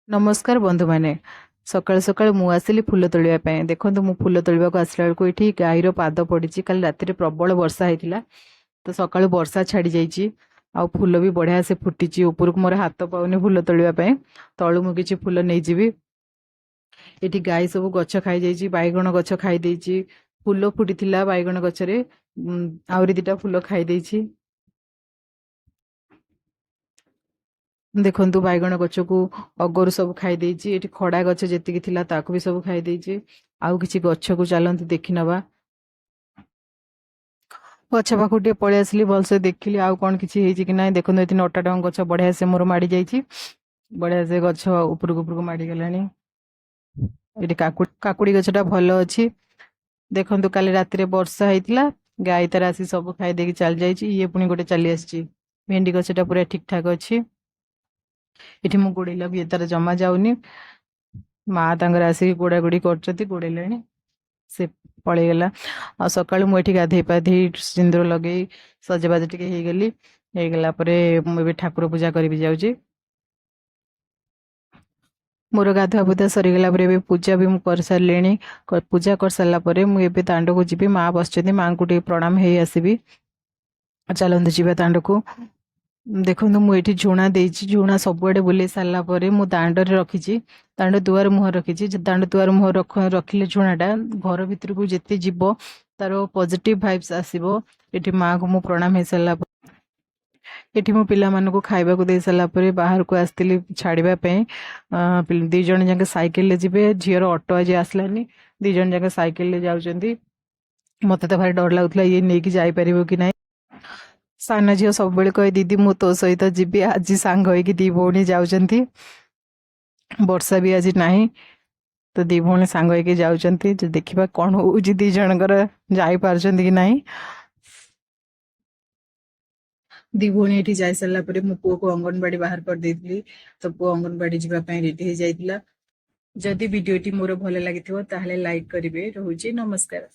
नमस्कार बंधु मैंने सकाल सकाल मु आसिली फूल तोलिया देखो मु फूल तोलिया को आसला बेलू ये गाईर पाद पड़ी कल राति प्रबल वर्षा होता तो सका वर्षा छाड़ी जाइए आ फूल भी बढ़िया से फुटी उपरକୁ मोर हाथ पाऊनी फूल तोलिया तलू मु किसी फूल नहीं जीवी ये गाई सब गछ खाई बैगण गछ खाई फूल फुटी बैगण गछरे आहरी दिटा फूल खाई देखु बैगण गछ को अगर सब खाई ये खड़ा गछ जी थिला ताकू भी सब खाई आउ किसी गछ को चलती देखी नवा गछ पाखु टे पलि आसली भलसे देखिली आउ कौन किसी कि ना देखो ये 9टा टंग गछ बढ़िया से मोर माड़ी जाइए बढ़िया से गछ उपरକୁ उपरକୁ माड़ी गलानी ये काकुड़ी गछटा भल अच्छी देखु काली राति वर्षा होता गाई तार आसी सब खाई चल जाइए ये पुणी गोटे चली आसी भेंडी गछटा पूरा ठीक ठाक अच्छी ये मु गोड़ेला भी तार जमा जाऊनी माँ तांगर आसिक गोड़ा गोड़ी कर गोड़े से पलैगला आ सका मुझे गाधे पाधे सिंदूर लगे सजबाज टे हो गला मुझे ठाकुर पूजा करी जाऊँगी मोर गाधुआ पूजा सरीगला पूजा भी मुझे कर सारे पूजा कर सारापर मुझे दांड को जी माँ बस माँ को प्रणाम हो आसबि चलते जी दांड को देखो मुझे झुणा झुणा सबुआड़े बुले सारापर मु दांड रखी दांड दुआर मुहर रखी दांड दुआर मुहर रखिले झुणाटा घर भितर को जिते जीव तार पॉजिटिव वाइब्स आसो ये माँ को मु प्रणाम हो सारा ये मो पिला मानक खाइबा को दे सारापर बाहर को आसती छाड़ापी दी जन जाके साइकेल जी झीर ऑटो आज आसलानी दी जन जाके साइकेल जाऊँगी मत तो भारी डर लगुला ये नहीं कि जापर कि ना सान झील सब कहे दीदी मु तो सहित जी आज सांग हो दी भौणी जाऊँगी वर्षा भी आज ना तो दी भौणी सांग हो जाऊँगी देखा कौन हो दी जनकर जापार कि ना दी भौणी ये जा सारापर मो पुओ को अंगनवाड़ी बाहर कर देती तो पुओ अंगनवाड़ी जावाई रेडी हो जाता जदि वीडियोटी मोर भल लगी लाइक करेंगे रोचे नमस्कार।